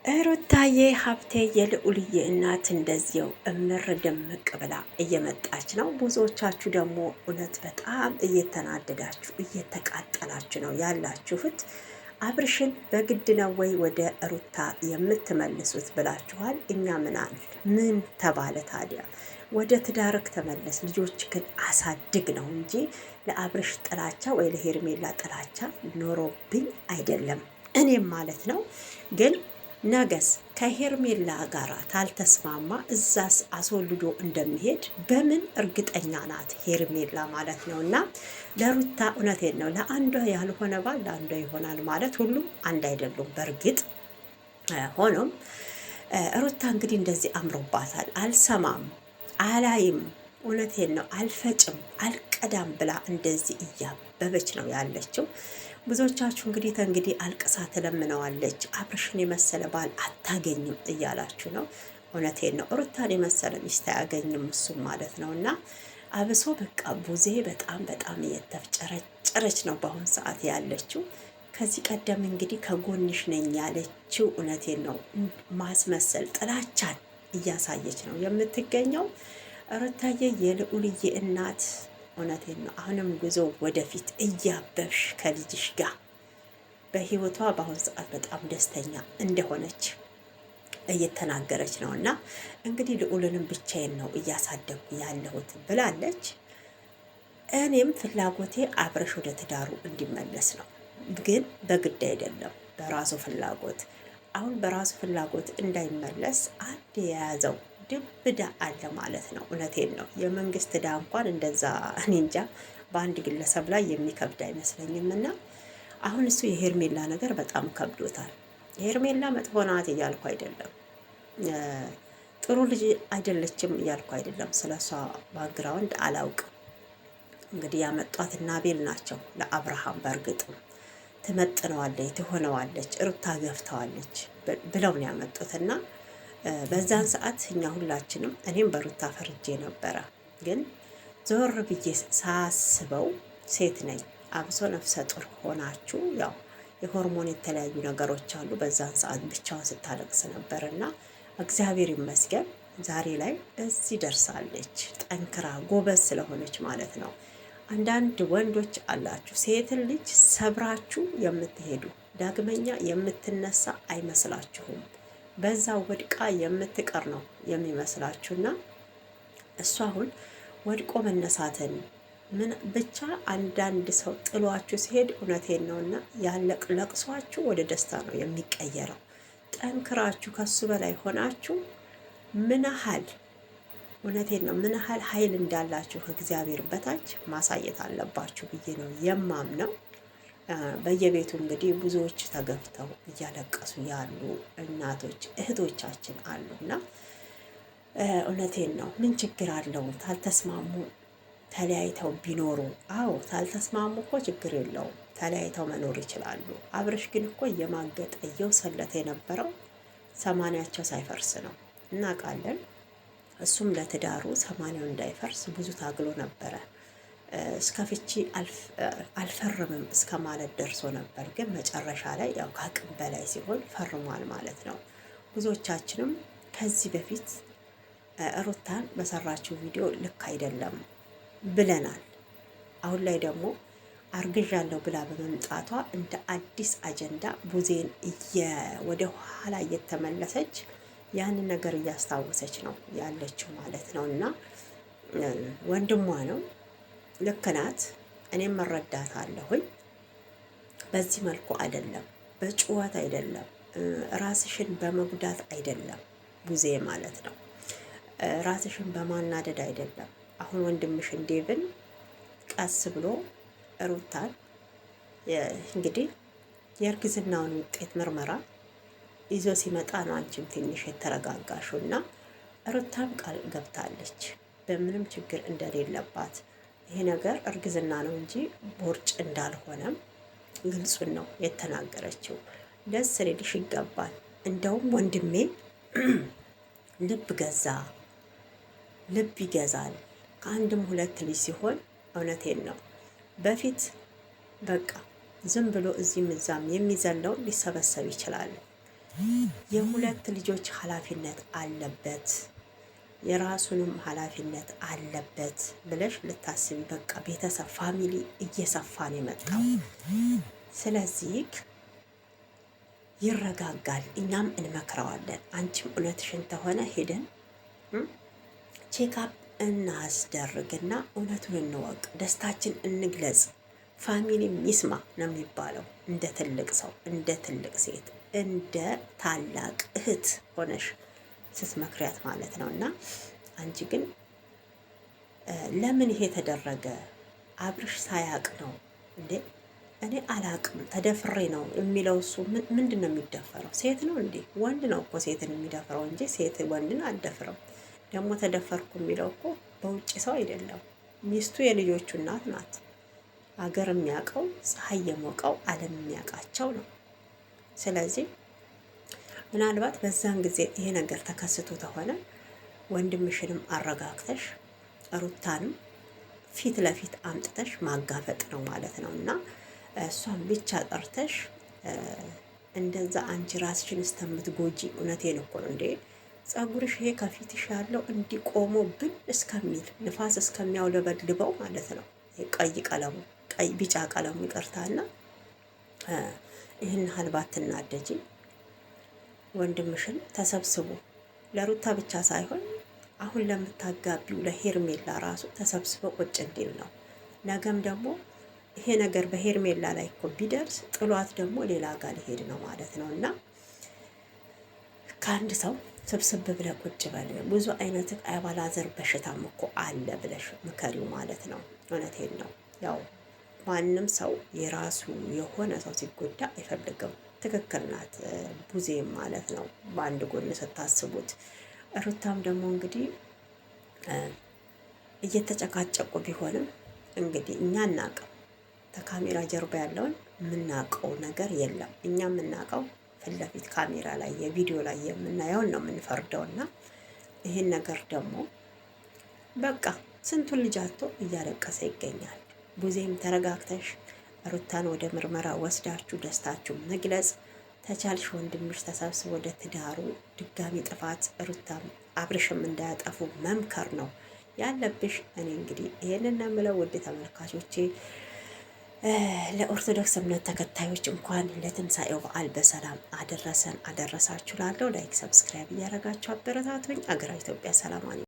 ሩታዬ ሀብቴ የልዑልዬ እናት እንደዚያው እምር ድምቅ ብላ እየመጣች ነው። ብዙዎቻችሁ ደግሞ እውነት በጣም እየተናደዳችሁ እየተቃጠላችሁ ነው ያላችሁት። አብርሽን በግድ ነው ወይ ወደ ሩታ የምትመልሱት ብላችኋል። እኛ ምን ተባለ ታዲያ? ወደ ትዳርክ ተመለስ፣ ልጆችክን አሳድግ ነው እንጂ ለአብርሽ ጥላቻ ወይ ለሄርሜላ ጥላቻ ኖሮብኝ አይደለም። እኔም ማለት ነው ግን ነገስ ከሄርሜላ ጋር ታልተስማማ እዛስ አስወልዶ እንደሚሄድ በምን እርግጠኛ ናት ሄርሜላ ማለት ነው። እና ለሩታ እውነቴን ነው፣ ለአንዷ ያልሆነ ባል ለአንዷ ይሆናል ማለት ሁሉም አንድ አይደሉም። በእርግጥ ሆኖም ሩታ እንግዲህ እንደዚህ አምሮባታል። አልሰማም አላይም፣ እውነቴን ነው፣ አልፈጭም አልቀዳም ብላ እንደዚህ እያበበች ነው ያለችው። ብዙዎቻችሁ እንግዲህ አልቅሳ ትለምነዋለች። አብርሽን የመሰለ ባል አታገኝም እያላችሁ ነው። እውነቴን ነው። ሩታን የመሰለ ሚስት አያገኝም እሱም ማለት ነው። እና አብሶ በቃ ቡዜ በጣም እየተፍጨረጨረች ነው በአሁን ሰዓት ያለችው። ከዚህ ቀደም እንግዲህ ከጎንሽ ነኝ ያለችው እውነቴን ነው ማስመሰል ጥላቻን እያሳየች ነው የምትገኘው። ሩታዬ የልዑልዬ እናት እውነቴን ነው። አሁንም ጉዞ ወደፊት እያበብሽ ከልጅሽ ጋር በህይወቷ በአሁኑ ሰዓት በጣም ደስተኛ እንደሆነች እየተናገረች ነው። እና እንግዲህ ልዑልንም ብቻዬን ነው እያሳደጉ ያለሁት ብላለች። እኔም ፍላጎቴ አብረሽ ወደ ትዳሩ እንዲመለስ ነው፣ ግን በግድ አይደለም፣ በራሱ ፍላጎት። አሁን በራሱ ፍላጎት እንዳይመለስ አንድ የያዘው ድብዳ አለ ማለት ነው። እውነቴን ነው። የመንግስት ዕዳ እንኳን እንደዛ እኔ እንጃ በአንድ ግለሰብ ላይ የሚከብድ አይመስለኝም። እና አሁን እሱ የሄርሜላ ነገር በጣም ከብዶታል። የሄርሜላ መጥፎ ናት እያልኩ አይደለም፣ ጥሩ ልጅ አይደለችም እያልኩ አይደለም። ስለ እሷ ባግራውንድ አላውቅም። እንግዲህ ያመጧት እና አቤል ናቸው ለአብርሃም። በእርግጥም ትመጥነዋለች፣ ትሆነዋለች፣ ሩታ ገፍተዋለች ብለው ነው ያመጡትና በዛን ሰዓት እኛ ሁላችንም እኔም በሩታ ፈርጄ ነበረ። ግን ዞር ብዬ ሳስበው ሴት ነኝ፣ አብሶ ነፍሰ ጡር ሆናችሁ ያው የሆርሞን የተለያዩ ነገሮች አሉ። በዛን ሰዓት ብቻውን ስታለቅስ ነበር እና እግዚአብሔር ይመስገን ዛሬ ላይ እዚህ ደርሳለች። ጠንክራ ጎበዝ ስለሆነች ማለት ነው። አንዳንድ ወንዶች አላችሁ ሴትን ልጅ ሰብራችሁ የምትሄዱ ዳግመኛ የምትነሳ አይመስላችሁም። በዛ ወድቃ የምትቀር ነው የሚመስላችሁና እሱ አሁን ወድቆ መነሳትን ምን ብቻ አንዳንድ ሰው ጥሏችሁ ሲሄድ እውነቴን ነውና ያለቅ ለቅሷችሁ ወደ ደስታ ነው የሚቀየረው። ጠንክራችሁ ከሱ በላይ ሆናችሁ ምን ያህል እውነቴን ነው ምን ያህል ኃይል እንዳላችሁ ከእግዚአብሔር በታች ማሳየት አለባችሁ ብዬ ነው የማምነው። በየቤቱ እንግዲህ ብዙዎች ተገፍተው እያለቀሱ ያሉ እናቶች እህቶቻችን አሉና እውነቴን ነው። ምን ችግር አለው ታልተስማሙ ተለያይተው ቢኖሩ? አዎ ታልተስማሙ እኮ ችግር የለውም፣ ተለያይተው መኖር ይችላሉ። አብርሽ ግን እኮ እየማገጠ እየወሰለተ የነበረው ሰማንያቸው ሳይፈርስ ነው እናውቃለን። እሱም ለትዳሩ ሰማንያው እንዳይፈርስ ብዙ ታግሎ ነበረ። እስከ ፍቺ አልፈርምም እስከ ማለት ደርሶ ነበር። ግን መጨረሻ ላይ ያው ከአቅም በላይ ሲሆን ፈርሟል ማለት ነው። ብዙዎቻችንም ከዚህ በፊት ሩታን በሰራችው ቪዲዮ ልክ አይደለም ብለናል። አሁን ላይ ደግሞ አርግዣለሁ ብላ በመምጣቷ እንደ አዲስ አጀንዳ ቡዜን ወደ ኋላ እየተመለሰች ያንን ነገር እያስታወሰች ነው ያለችው ማለት ነው። እና ወንድሟ ነው፣ ልክ ናት። እኔም መረዳት አለሁኝ። በዚህ መልኩ አይደለም፣ በጩኸት አይደለም፣ ራስሽን በመጉዳት አይደለም ቡዜ ማለት ነው። ራስሽን በማናደድ አይደለም። አሁን ወንድምሽን ዴቭን ቀስ ብሎ ሩታን እንግዲህ የእርግዝናውን ውጤት ምርመራ ይዞ ሲመጣ ነው አንቺም ትንሽ የተረጋጋሽው። እና ሩታም ቃል ገብታለች በምንም ችግር እንደሌለባት። ይሄ ነገር እርግዝና ነው እንጂ ቦርጭ እንዳልሆነም ግልጹን ነው የተናገረችው። ደስ ሊልሽ ይገባል። እንደውም ወንድሜ ልብ ገዛ፣ ልብ ይገዛል። ከአንድም ሁለት ልጅ ሲሆን እውነቴን ነው። በፊት በቃ ዝም ብሎ እዚህም እዛም የሚዘለው ሊሰበሰብ ይችላል። የሁለት ልጆች ኃላፊነት አለበት፣ የራሱንም ኃላፊነት አለበት ብለሽ ልታስቢ። በቃ ቤተሰብ ፋሚሊ እየሰፋ ነው የመጣው። ስለዚህ ይረጋጋል፣ እኛም እንመክረዋለን። አንቺም እውነትሽን ተሆነ ሄደን ቼክአፕ እናስደርግና እውነቱን እንወቅ፣ ደስታችን እንግለጽ፣ ፋሚሊ ይስማ ነው የሚባለው። እንደ ትልቅ ሰው፣ እንደ ትልቅ ሴት፣ እንደ ታላቅ እህት ሆነሽ ስትመክሪያት ማለት ነው። እና አንቺ ግን ለምን ይሄ ተደረገ? አብርሽ ሳያቅ ነው እንዴ? እኔ አላቅም ተደፍሬ ነው የሚለው እሱ። ምንድን ነው የሚደፈረው? ሴት ነው እንዴ? ወንድ ነው እኮ ሴትን የሚደፍረው እንጂ ሴት ወንድን አልደፍረው። ደግሞ ተደፈርኩ የሚለው እኮ በውጭ ሰው አይደለም፣ ሚስቱ የልጆቹ እናት ናት። አገር የሚያውቀው ፀሐይ የሞቀው ዓለም የሚያውቃቸው ነው። ስለዚህ ምናልባት በዛን ጊዜ ይሄ ነገር ተከስቶ ተሆነ ወንድምሽንም አረጋግተሽ ሩታንም ፊት ለፊት አምጥተሽ ማጋፈጥ ነው ማለት ነው። እና እሷን ብቻ ጠርተሽ እንደዛ አንቺ ራስሽን እስከምትጎጂ፣ እውነቴን እኮ ነው እንዴ፣ ጸጉርሽ ይሄ ከፊትሽ ያለው እንዲቆሞ ብን እስከሚል ንፋስ እስከሚያውለበልበው ማለት ነው። ቀይ ቀለሙ ቀይ ቢጫ ቀለሙ ይቀርታና ይህን ያህል ባትናደጂ፣ ወንድምሽን ተሰብስቦ ለሩታ ብቻ ሳይሆን አሁን ለምታጋቢው ለሄርሜላ ራሱ ተሰብስበው ቁጭ እንዲል ነው። ነገም ደግሞ ይሄ ነገር በሄርሜላ ላይ እኮ ቢደርስ ጥሏት ደግሞ ሌላ ጋር ሊሄድ ነው ማለት ነው። እና ከአንድ ሰው ስብስብ ብለ ቁጭ በል። ብዙ አይነት አባላዘር በሽታም እኮ አለ ብለሽ ምከሪው ማለት ነው። እውነቴን ነው። ያው ማንም ሰው የራሱ የሆነ ሰው ሲጎዳ አይፈልግም። ትክክል ናት ቡዜም ማለት ነው። በአንድ ጎን ስታስቡት ሩታም ደግሞ እንግዲህ እየተጨቃጨቁ ቢሆንም እንግዲህ እኛ እናውቅም፣ ከካሜራ ጀርባ ያለውን የምናውቀው ነገር የለም። እኛ የምናውቀው ፊት ለፊት ካሜራ ላይ የቪዲዮ ላይ የምናየውን ነው የምንፈርደውና ይህን ነገር ደግሞ በቃ ስንቱን ልጅ አጥቶ እያለቀሰ ይገኛል። ቡዜም ተረጋግተሽ ሩታን ወደ ምርመራ ወስዳችሁ ደስታችሁ መግለጽ ተቻልሽ። ወንድምሽ ተሰብስቦ ወደ ትዳሩ ድጋሚ ጥፋት ሩታም አብርሽም እንዳያጠፉ መምከር ነው ያለብሽ። እኔ እንግዲህ ይሄንን ነው የምለው። ውድ ተመልካቾቼ ለኦርቶዶክስ እምነት ተከታዮች እንኳን ለትንሣኤው በዓል በሰላም አደረሰን አደረሳችሁ። ላለው ላይክ ሰብስክራይብ እያደረጋችሁ አበረታቱኝ። አገራዊ ኢትዮጵያ ሰላም